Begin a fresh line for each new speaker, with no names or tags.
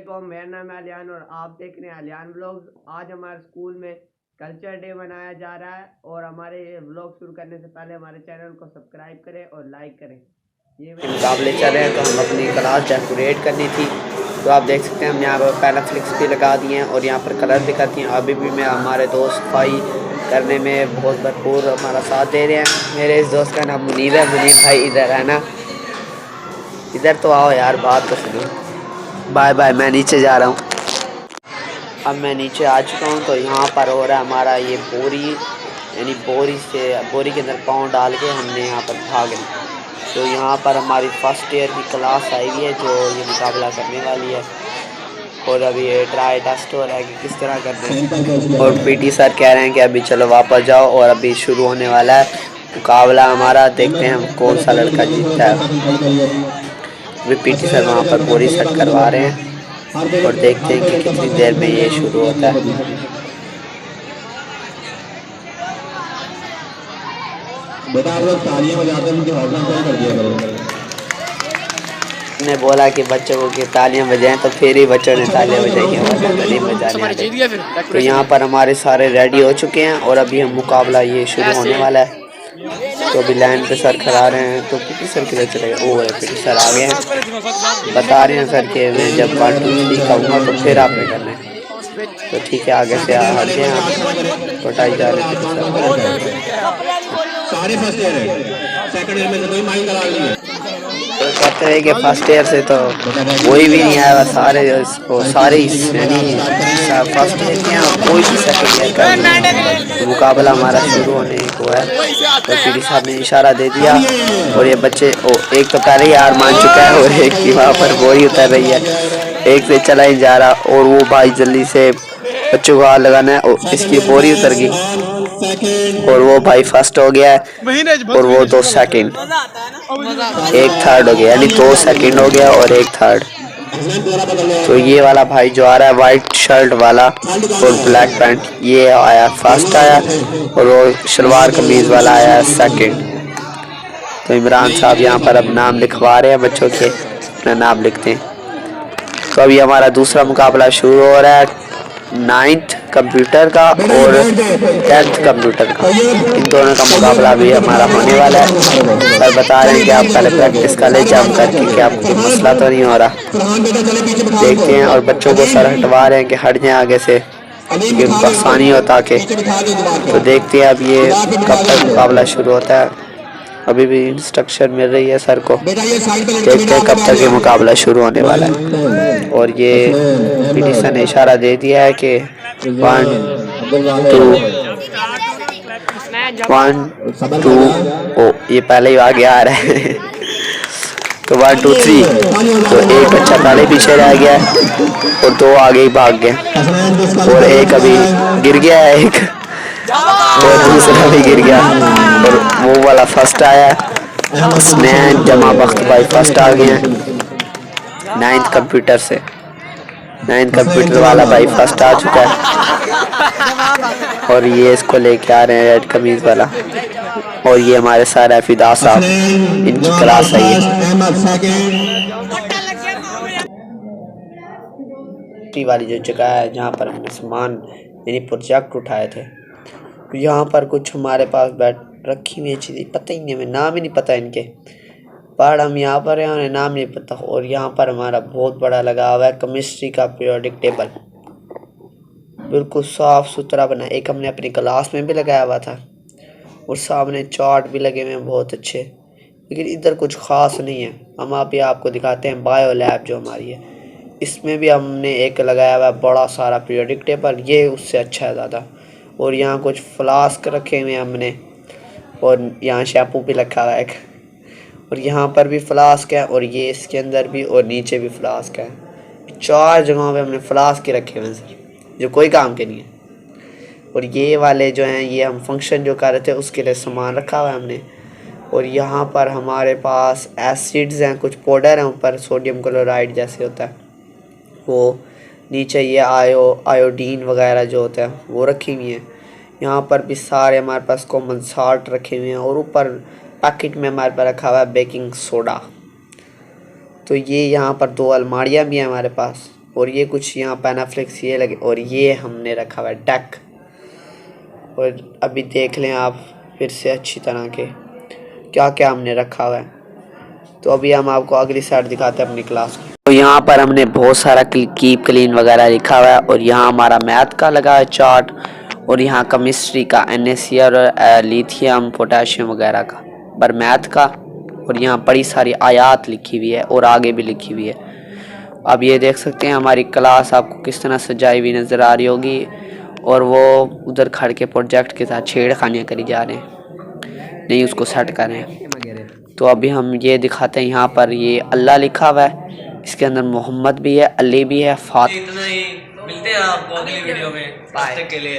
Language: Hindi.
मेरा नाम है अलियान और आप देख रहे हैं अलियान व्लॉग्स। आज हमारे स्कूल में कल्चर डे मनाया जा रहा है और हमारे व्लॉग शुरू करने से पहले हमारे चैनल को सब्सक्राइब करें और लाइक करें। ये मुकाबले चल रहे हैं तो हम अपनी क्लास डेकोरेट करनी थी, तो आप देख सकते हैं हम यहाँ पर पैराफ्लिक्स भी लगा दिए हैं और यहाँ पर कलर दिखाती हैं। अभी भी मैं हमारे दोस्त सफाई करने में बहुत भरपूर हमारा साथ दे रहे हैं। मेरे इस दोस्त का नाम मुनीर है। मुनीर भाई इधर है ना, इधर तो आओ यार, बात तो सुनो। बाय बाय, मैं नीचे जा रहा हूँ। अब मैं नीचे आ चुका हूँ तो यहाँ पर हो रहा है हमारा ये बोरी, यानी बोरी के अंदर पाँव डाल के हमने यहाँ पर भाग ली। तो यहाँ पर हमारी फर्स्ट ईयर की क्लास आई हुई है जो ये मुकाबला करने वाली है और अभी ये ट्राई टेस्ट हो रहा है कि किस तरह करना है। और पीटी सर कह रहे हैं कि अभी चलो वापस जाओ और अभी शुरू होने वाला है मुकाबला हमारा। देखते हैं हम कौन सा लड़का जीतता है। अभी पीटी सर वहाँ पर बोरी सेट करवा रहे हैं और देखते हैं कि कितनी देर में ये शुरू होता है।
बेटा आप लोग तालियां बजाते हैं, उनकी हौसला अफजाई कर दिया करो।
ने बोला कि बच्चों को कि तालियां बजाएं तो फिर ही बच्चों ने तालियां बजाई हैं। तो यहाँ पर हमारे सारे रेडी हो चुके हैं और अभी हम मुकाबला ये शुरू होने वाला है। तो अभी लाइन पे सर खड़ा रहे हैं तो पीटी सर किधर चले गए? ओ पीटी सर आ गए हैं, बता रहे हैं सर कि मैं जब 1 2 3 कहूँगा तो फिर आपने करना है। तो ठीक है, आगे से हट गए हैं, उठाई जा रहे थे
सारे फर्स्ट ईयर है, सेकंड ईयर में से कोई माइंड करा नहीं है।
तो कहते हैं कि फर्स्ट ईयर से तो कोई भी नहीं आया, सारे यानी फर्स्ट ईयर के और कोई भी सेकंड ईयर का। तो मुकाबला हमारा शुरू होने को है तो पीटी साहब ने इशारा दे दिया और ये बच्चे एक तो पहले ही हार मान चुका है और एक की वहाँ पर बोरी उतर रही है, एक से चला ही जा रहा और वो भाई जल्दी से बच्चों को हाथ लगाना है और इसकी बोरी उतर गई और वो भाई फर्स्ट हो गया है और वो 2 सेकंड, एक थर्ड हो गया, यानी 2 सेकंड हो गया और एक थर्ड। तो ये वाला भाई जो आ रहा है वाइट शर्ट वाला और ब्लैक पैंट, ये आया फर्स्ट आया और वो शलवार कमीज वाला आया सेकंड। तो इमरान साहब यहाँ पर अब नाम लिखवा रहे हैं, बच्चों के अपना नाम लिखते हैं। तो अभी हमारा दूसरा मुकाबला शुरू हो रहा है, 9th कंप्यूटर का और 10th कंप्यूटर का। इन दोनों का मुकाबला भी हमारा होने वाला है। सर बता रहे हैं कि आप पहले प्रैक्टिस कर ले जम करके कि आपको कोई मसला तो नहीं हो रहा। देखते हैं और बच्चों को सर हटवा रहे हैं कि हट जाएं आगे से क्योंकि उनको आसानी हो ताकि। तो देखते हैं अब ये कब तक मुकाबला शुरू होता है। अभी भी इंस्ट्रक्शन मिल रही है सर को, देखते हैं कब तक ये मुकाबला शुरू होने वाला है। और ये पीटी सर ने इशारा दे दिया है कि 1 2 ओ ये पहले ही आगे आ रहा है तो 1 2 3। तो एक बच्चा पहले पीछे रह गया और 2 आगे ही भाग गए और एक अभी गिर गया है, एक और दूसरा भी गिर गया और वो वाला फर्स्ट आया। स्नैन जमा बख्त भाई फर्स्ट आ गए हैं 9th कंप्यूटर से। 9th कंप्यूटर वाला भाई फर्स्ट आ चुका है और ये इसको लेके आ रहे हैं रेड कमीज वाला। और ये हमारे सारे फिदा साहब, इनकी क्लास आई है वाली जो जगह है जहाँ पर हमने सामान यानी प्रोजेक्ट उठाए थे। यहाँ पर कुछ हमारे पास बैठ रखी हुई चीज़ें, पता ही नहीं, हमें नाम ही नहीं पता इनके, पर हम यहाँ पर हैं उन्हें नाम नहीं पता। और यहाँ पर हमारा बहुत बड़ा लगा हुआ है केमिस्ट्री का पीरियोडिक टेबल, बिल्कुल साफ़ सुथरा बना। एक हमने अपनी क्लास में भी लगाया हुआ था और सामने चार्ट भी लगे हुए हैं बहुत अच्छे, लेकिन इधर कुछ ख़ास नहीं है। हम अभी आपको दिखाते हैं बायो लैब जो हमारी है, इसमें भी हमने एक लगाया हुआ है बड़ा सारा पीरियोडिक टेबल, ये उससे अच्छा है ज़्यादा। और यहाँ कुछ फ्लास्क रखे हुए हैं हमने और यहाँ शैम्पू भी रखा हुआ है एक, और यहाँ पर भी फ्लास्क है और ये इसके अंदर भी और नीचे भी फ्लास्क है। 4 जगहों पे हमने फ्लास्क के रखे हुए हैं सर, जो कोई काम के नहीं है। और ये वाले जो हैं ये हम फंक्शन जो कर रहे थे उसके लिए सामान रखा हुआ है हमने। और यहाँ पर हमारे पास एसिड्स हैं, कुछ पाउडर हैं ऊपर, सोडियम क्लोराइड जैसे होता है वो, नीचे ये आयोडीन वगैरह जो होता है वो रखी हुई हैं। यहाँ पर भी सारे हमारे पास कॉमन साल्ट रखे हुए हैं और ऊपर पैकेट में हमारे पास रखा हुआ है बेकिंग सोडा। तो ये यहाँ पर 2 अलमारियाँ भी हैं हमारे पास और ये कुछ यहाँ पैनाफ्लेक्स ये लगे, और ये हमने रखा हुआ है डक। और अभी देख लें आप फिर से अच्छी तरह के क्या क्या हमने रखा हुआ है। तो अभी हम आपको अगली साइड दिखाते हैं अपनी क्लास की। तो यहाँ पर हमने बहुत सारा कीप क्लीन वगैरह लिखा हुआ है, और यहाँ हमारा मैथ का लगा है चार्ट, और यहाँ केमिस्ट्री का NaCl और लिथियम पोटेशियम वगैरह का, पर मैथ का। और यहाँ बड़ी सारी आयात लिखी हुई है और आगे भी लिखी हुई है। अब ये देख सकते हैं हमारी क्लास आपको किस तरह सजाई हुई नज़र आ रही होगी, और वो उधर खड़ के प्रोजेक्ट के साथ छेड़खानियाँ करी जा रहे हैं, नहीं उसको सेट कर रहे हैं। तो अभी हम ये दिखाते हैं, यहाँ पर ये अल्लाह लिखा हुआ है, इसके अंदर मोहम्मद भी है, अली भी है, फातिमा।
इतना ही, मिलते हैं आपको अगली वीडियो में, तब तक के लिए।